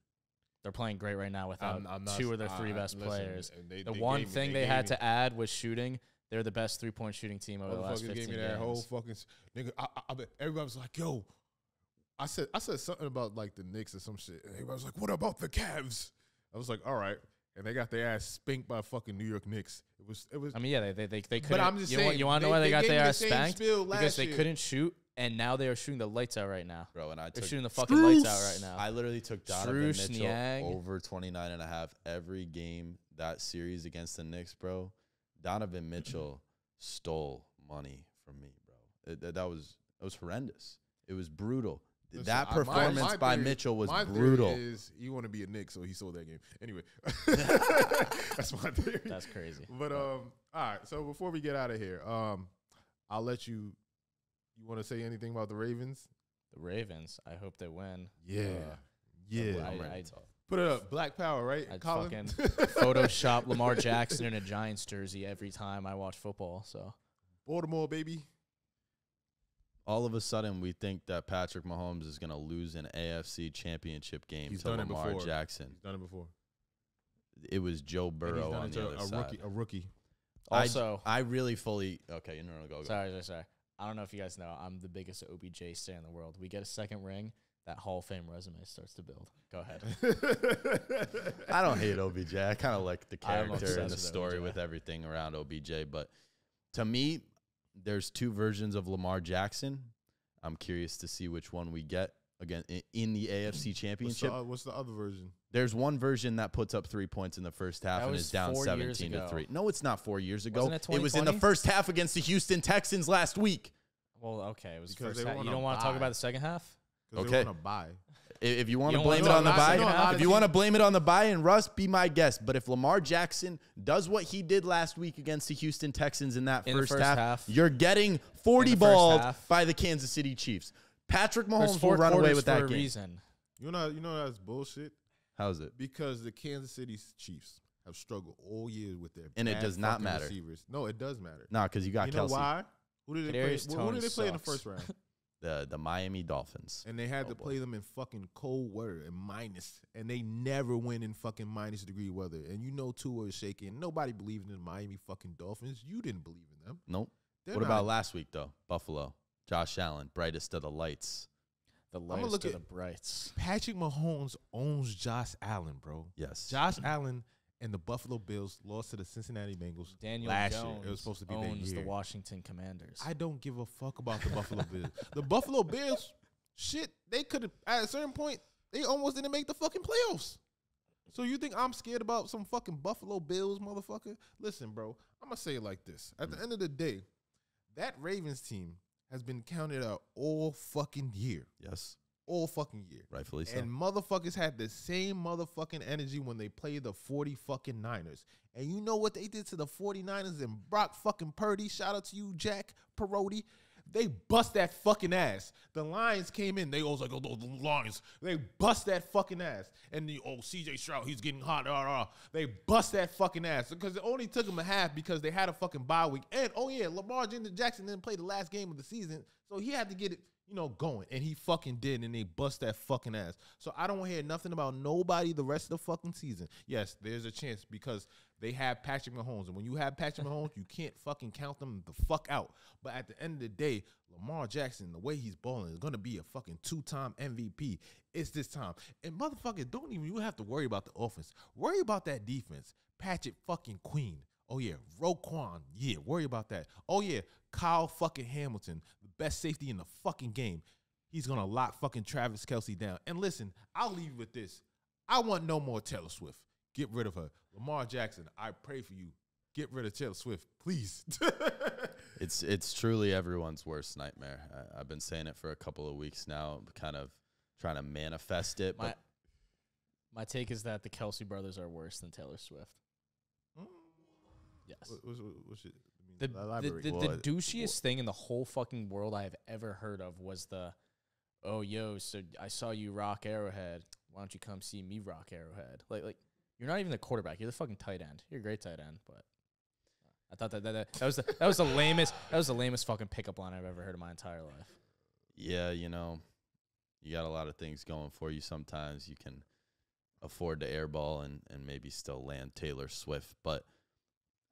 They're playing great right now without two of their three best players. The one thing they had to add was shooting. They're the best 3-point shooting team over the last 15 gave me games. that whole fucking nigga. Everybody was like, "Yo," I said something about like the Knicks or some shit, and everybody was like, "What about the Cavs?" I was like, "All right," and they got their ass spanked by fucking New York Knicks. It was. I mean, yeah, they couldn't. But I'm just saying, you want to know why they got their ass spanked? Because they couldn't shoot. And now they are shooting the lights out right now. Bro, and they're shooting the fucking lights out right now. I literally took Donovan Mitchell over 29.5 every game that series against the Knicks, bro. Donovan Mitchell stole money from me, bro. That was horrendous. It was brutal. Listen, that performance by Mitchell was brutal. My theory is you want to be a Knicks, so he sold that game. Anyway, that's my theory. That's crazy. But all right. So before we get out of here, I'll let you. You want to say anything about the Ravens? The Ravens. I hope they win. Yeah. I put it up. Black Power, right? I'd fucking Photoshop Lamar Jackson in a Giants jersey every time I watch football. So Baltimore, baby. All of a sudden, we think that Patrick Mahomes is going to lose an AFC championship game to Lamar Jackson. He's done it before. It was Joe Burrow on the other side. A rookie. Also, I really fully okay. No, go. Sorry. I don't know if you guys know, I'm the biggest OBJ stan in the world. We get a second ring, that Hall of Fame resume starts to build. Go ahead. I don't hate OBJ. I kind of like the character and the with story OBJ. with everything around OBJ. But to me, there's 2 versions of Lamar Jackson. I'm curious to see which one we get again in the AFC Championship. What's the other version? There's one version that puts up 3 points in the first half and is down 17-3. No, it's not 4 years ago. Wasn't it It was in the first half against the Houston Texans last week. Well, okay. It was Because first half. You don't want to talk about the second half? Okay. They want to buy. If you want to don't blame it wanna on the talk buy, about if you want to blame it on the buy, and Russ, be my guest. But if Lamar Jackson does what he did last week against the Houston Texans in that first half, you're getting 40 balled by the Kansas City Chiefs. Patrick Mahomes will run away with that game. Reason. You know that's bullshit. How's it? Because the Kansas City Chiefs have struggled all year with their and it does not matter. Receivers. No, it does matter. Nah, because you got you Kelsey. know why? Who did they play? Who did they play in the first round? The Miami Dolphins. And they had to play them in fucking cold weather and minus. And they never win in fucking minus degree weather. And you know Tua is shaking. Nobody believed in the Miami fucking Dolphins. You didn't believe in them. Nope. What about last week, though? Buffalo. Josh Allen, brightest of the lights. The lightest of the brights. Patrick Mahomes owns Josh Allen, bro. Yes. Josh Allen and the Buffalo Bills lost to the Cincinnati Bengals Daniel last Jones year. It was supposed to be owns the the Washington Commanders. I don't give a fuck about the Buffalo Bills. The Buffalo Bills, shit, they could have, at a certain point, they almost didn't make the fucking playoffs. So you think I'm scared about some fucking Buffalo Bills, motherfucker? Listen, bro, I'm going to say it like this. At the end of the day, that Ravens team has been counted out all fucking year. Yes. all fucking year. Rightfully so. And motherfuckers had the same motherfucking energy when they played the 40 fucking Niners. And you know what they did to the 49ers and Brock fucking Purdy? Shout out to you, Jack Perotti. They bust that fucking ass. The Lions came in. They was like, oh, the Lions. They bust that fucking ass. And the, CJ Stroud, he's getting hot. They bust that fucking ass. Because it only took them a half because they had a fucking bye week. And, Lamar Jackson didn't play the last game of the season. So he had to get it, going. And he fucking did. And they bust that fucking ass. So I don't want to hear nothing about nobody the rest of the fucking season. Yes, there's a chance because they have Patrick Mahomes. And when you have Patrick Mahomes, you can't fucking count them the fuck out. But at the end of the day, Lamar Jackson, the way he's balling, is going to be a fucking 2-time MVP. It's this time. And motherfuckers, you have to worry about the offense. Worry about that defense. Patrick fucking Queen. Oh, yeah. Roquan. Yeah, worry about that. Oh, yeah. Kyle fucking Hamilton, the best safety in the fucking game. He's going to lock fucking Travis Kelce down. And listen, I'll leave you with this. I want no more Taylor Swift. Get rid of her. Lamar Jackson, I pray for you. Get rid of Taylor Swift, please. It's truly everyone's worst nightmare. I've been saying it for a couple of weeks now, kind of trying to manifest it. My take is that the Kelce brothers are worse than Taylor Swift. Yes. What's it? The douchiest thing in the whole fucking world I have ever heard of was so I saw you rock Arrowhead. Why don't you come see me rock Arrowhead? Like you're not even the quarterback. You're the fucking tight end. You're a great tight end, but I thought that was the lamest fucking pickup line I've ever heard in my entire life. Yeah, you got a lot of things going for you. Sometimes you can afford to airball and maybe still land Taylor Swift, but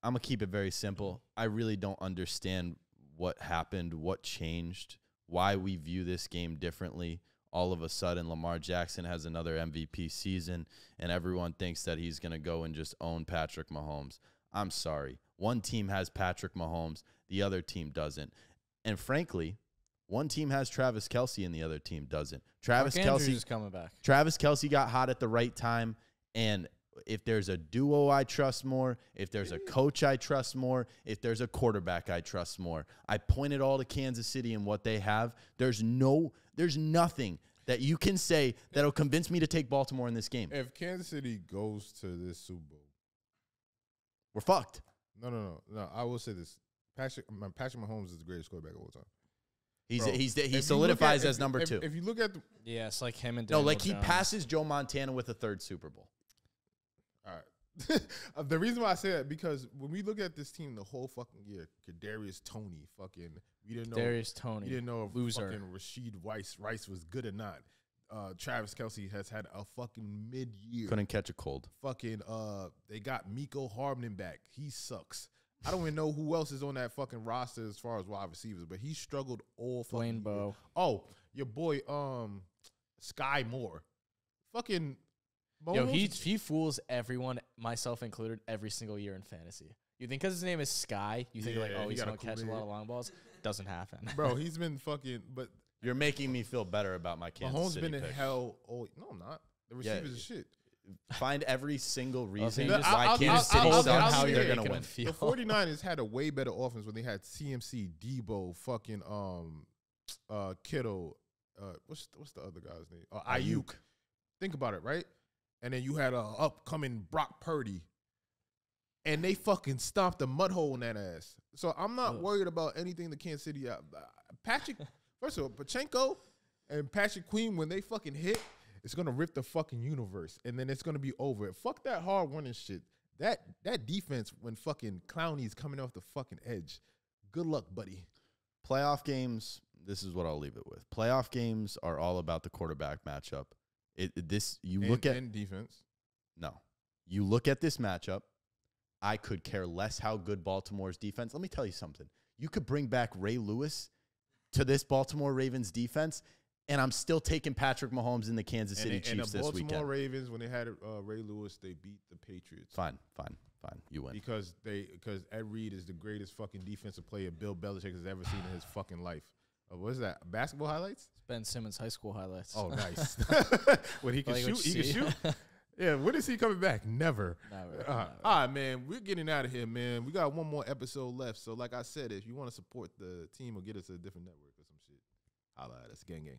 I'm going to keep it very simple. I really don't understand what happened, what changed, why we view this game differently. All of a sudden, Lamar Jackson has another MVP season, and everyone thinks that he's going to go and just own Patrick Mahomes. I'm sorry. One team has Patrick Mahomes, the other team doesn't. And frankly, one team has Travis Kelce and the other team doesn't. Travis Kelce is coming back. Travis Kelce got hot at the right time, and if there's a duo I trust more, if there's a coach I trust more, if there's a quarterback I trust more. I pointed all to Kansas City and what they have. There's nothing that you can say that'll convince me to take Baltimore in this game. If Kansas City goes to this Super Bowl, we're fucked. No. I will say this: Patrick Mahomes is the greatest quarterback of all time. He solidifies as number 2. If you look at it's like him and Daniel Jones. he passes Joe Montana with a 3rd Super Bowl. All right. The reason why I say that because when we look at this team the whole fucking year, Kadarius Toney, we didn't know if loser. Fucking Rashid Rice was good or not. Travis Kelce has had a fucking mid-year. Couldn't catch a cold. They got Miko Hardman back. He sucks. I don't even know who else is on that fucking roster as far as wide receivers, but he struggled all fucking Dwayne year. Oh, your boy, Sky Moore. Fucking he fools everyone, myself included, every single year in fantasy. You think because his name is Sky, you think he's going to catch a lot of long balls? Doesn't happen. Bro, he's been fucking, but you're making me feel better about my Kansas City Mahomes been pick. in hell. No, I'm not. The receivers are shit. Find every single reason why Kansas City how they're going to win. The 49ers had a way better offense when they had CMC, Debo, fucking Kittle. What's the other guy's name? Ayuk. Think about it, right? And then you had a upcoming Brock Purdy. And they fucking stomped a mud hole in that ass. So I'm not worried about anything the Kansas City. First of all, Pachenko and Patrick Queen, when they fucking hit, it's going to rip the fucking universe. And then it's going to be over. Fuck that hard running shit. That defense when fucking Clowney's coming off the fucking edge. Good luck, buddy. Playoff games, this is what I'll leave it with. Playoff games are all about the quarterback matchup. And defense. No. You look at this matchup, I could care less how good Baltimore's defense. Let me tell you something. You could bring back Ray Lewis to this Baltimore Ravens defense, and I'm still taking Patrick Mahomes and the Kansas City Chiefs this weekend. And the Baltimore Ravens, when they had Ray Lewis, they beat the Patriots. Fine. You win. Because Ed Reed is the greatest fucking defensive player Bill Belichick has ever seen in his fucking life. What is that? Basketball highlights? Ben Simmons high school highlights. Oh, nice. When he can shoot, he can shoot. Yeah, when is he coming back? Never. All right, man, we're getting out of here, man. We got one more episode left. So, like I said, if you want to support the team or get us a different network or some shit, holla at us. Gang, gang.